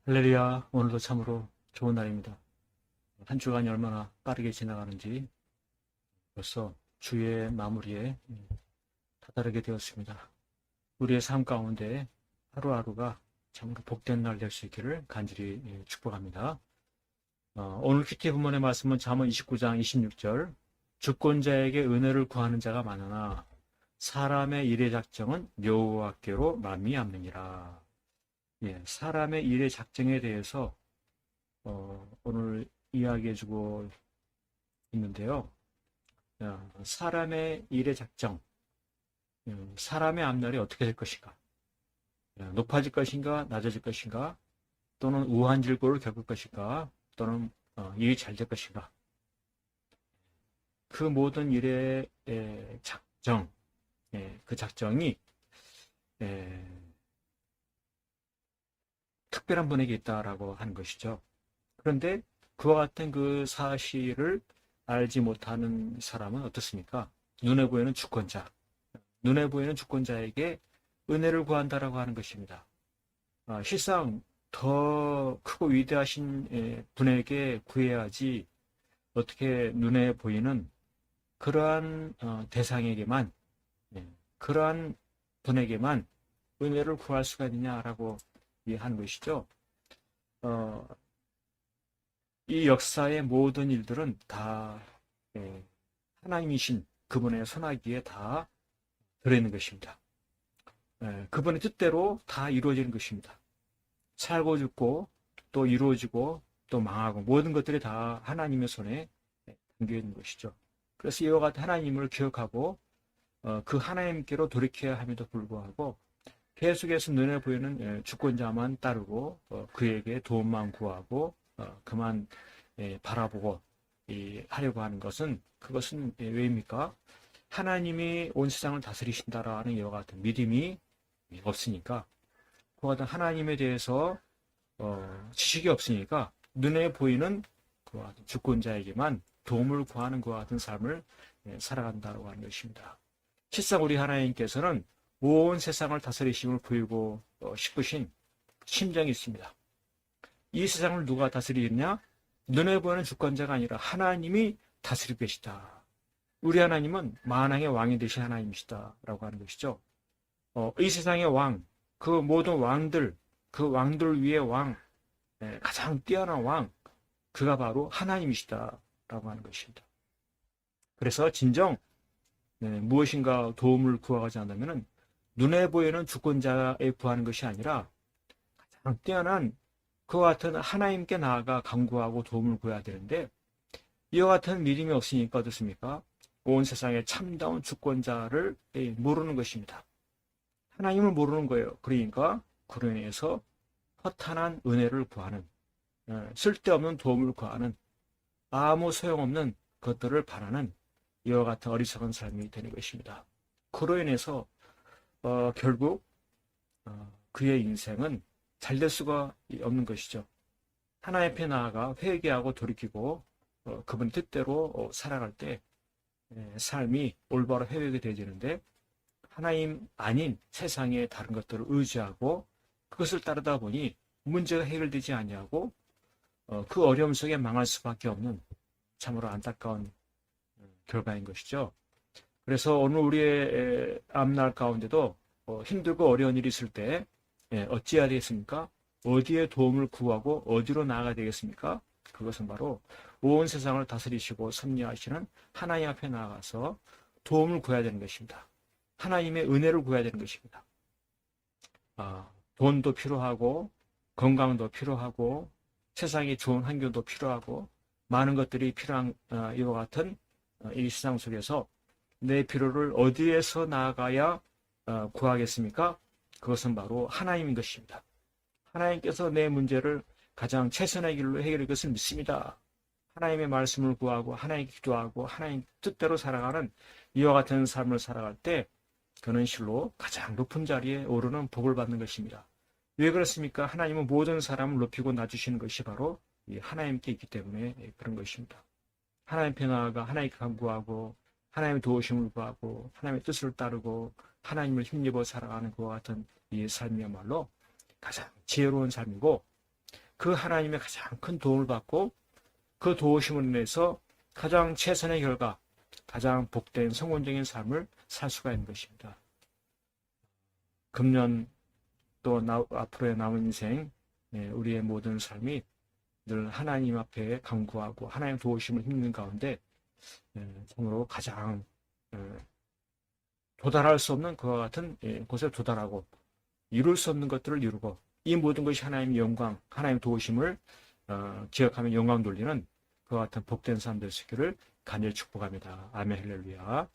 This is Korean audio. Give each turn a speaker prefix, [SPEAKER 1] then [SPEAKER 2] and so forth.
[SPEAKER 1] 할렐루야, 오늘도 참으로 좋은 날입니다. 한 주간이 얼마나 빠르게 지나가는지 벌써 주의 마무리에 다다르게 되었습니다. 우리의 삶 가운데 하루하루가 참으로 복된 날 될 수 있기를 간절히 축복합니다. 오늘 큐티 본문의 말씀은 잠언 29장 26절, 주권자에게 은혜를 구하는 자가 많으나 사람의 일의 작정은 여호와께로 말미암느니라. 사람의 일의 작정에 대해서 오늘 이야기해주고 있는데요. 사람의 일의 작정, 사람의 앞날이 어떻게 될 것인가? 높아질 것인가, 낮아질 것인가, 또는 우한 질고를 겪을 것인가, 또는 일이 잘 될 것인가? 그 모든 일의 작정, 그 작정이 특별한 분에게 있다라고 하는 것이죠. 그런데 그와 같은 그 사실을 알지 못하는 사람은 어떻습니까? 눈에 보이는 주권자, 눈에 보이는 주권자에게 은혜를 구한다라고 하는 것입니다. 실상 더 크고 위대하신 분에게 구해야지 어떻게 눈에 보이는 그러한 대상에게만, 그러한 분에게만 은혜를 구할 수가 있느냐라고 하는 것이죠. 이 역사의 모든 일들은 다 하나님이신 그분의 손아귀에 다 들어있는 것입니다. 그분의 뜻대로 다 이루어지는 것입니다. 살고 죽고 또 이루어지고 또 망하고 모든 것들이 다 하나님의 손에 담겨 있는 것이죠. 그래서 이와 같은 하나님을 기억하고 그 하나님께로 돌이켜야 함에도 불구하고 계속해서 눈에 보이는 주권자만 따르고 그에게 도움만 구하고 그만 바라보고 하려고 하는 것은 그것은 왜입니까? 하나님이 온 세상을 다스리신다라는 이와 같은 믿음이 없으니까 그와 같은 하나님에 대해서 지식이 없으니까 눈에 보이는 그와 같은 주권자에게만 도움을 구하는 그와 같은 삶을 살아간다고 하는 것입니다. 실상 우리 하나님께서는 온 세상을 다스리심을 보이고 싶으신 심정이 있습니다. 이 세상을 누가 다스리느냐? 눈에 보이는 주권자가 아니라 하나님이 다스릴 것이다. 우리 하나님은 만왕의 왕이 되신 하나님이시다 라고 하는 것이죠. 이 세상의 왕, 그 모든 왕들, 그 왕들 위의 왕, 가장 뛰어난 왕, 그가 바로 하나님이시다 라고 하는 것입니다. 그래서 진정 무엇인가 도움을 구하지 않으면 눈에 보이는 주권자에 구하는 것이 아니라 가장 뛰어난 그와 같은 하나님께 나아가 간구하고 도움을 구해야 되는데 이와 같은 믿음이 없으니까 어떻습니까? 온 세상의 참다운 주권자를 모르는 것입니다. 하나님을 모르는 거예요. 그러니까 그로 인해서 허탄한 은혜를 구하는, 쓸데없는 도움을 구하는, 아무 소용없는 것들을 바라는 이와 같은 어리석은 삶이 되는 것입니다. 그로 인해서 결국 그의 인생은 잘 될 수가 없는 것이죠. 하나님 앞에 나아가 회개하고 돌이키고 그분 뜻대로 살아갈 때 삶이 올바로 회복이 되어지는데 하나님 아닌 세상의 다른 것들을 의지하고 그것을 따르다 보니 문제가 해결되지 아니하고 그 어려움 속에 망할 수밖에 없는 참으로 안타까운 결과인 것이죠. 그래서 오늘 우리의 앞날 가운데도 힘들고 어려운 일이 있을 때 어찌해야 되겠습니까? 어디에 도움을 구하고 어디로 나아가야 되겠습니까? 그것은 바로 온 세상을 다스리시고 섭리하시는 하나님 앞에 나아가서 도움을 구해야 되는 것입니다. 하나님의 은혜를 구해야 되는 것입니다. 돈도 필요하고 건강도 필요하고 세상에 좋은 환경도 필요하고 많은 것들이 필요한 이와 같은 이 세상 속에서 내 필요를 어디에서 나아가야 구하겠습니까? 그것은 바로 하나님인 것입니다. 하나님께서 내 문제를 가장 최선의 길로 해결할 것을 믿습니다. 하나님의 말씀을 구하고 하나님께 기도하고 하나님 뜻대로 살아가는 이와 같은 삶을 살아갈 때 그는 실로 가장 높은 자리에 오르는 복을 받는 것입니다. 왜 그렇습니까? 하나님은 모든 사람을 높이고 낮추시는 것이 바로 하나님께 있기 때문에 그런 것입니다. 하나님 앞에 나아가 하나님께 간구하고 하나님의 도우심을 구하고 하나님의 뜻을 따르고 하나님을 힘입어 살아가는 그와 같은 이 삶이야말로 가장 지혜로운 삶이고 그 하나님의 가장 큰 도움을 받고 그 도우심을 인해서 가장 최선의 결과, 가장 복된 성공적인 삶을 살 수가 있는 것입니다. 금년 또 앞으로의 남은 인생, 우리의 모든 삶이 늘 하나님 앞에 간구하고 하나님 도우심을 힘는 가운데 참으로 가장 도달할 수 없는 그와 같은 곳에 도달하고 이룰 수 없는 것들을 이루고 이 모든 것이 하나님의 영광, 하나님의 도우심을 기억하며 영광 돌리는 그와 같은 복된 삶 될 수 있기를 간절히 축복합니다. 아멘 할렐루야.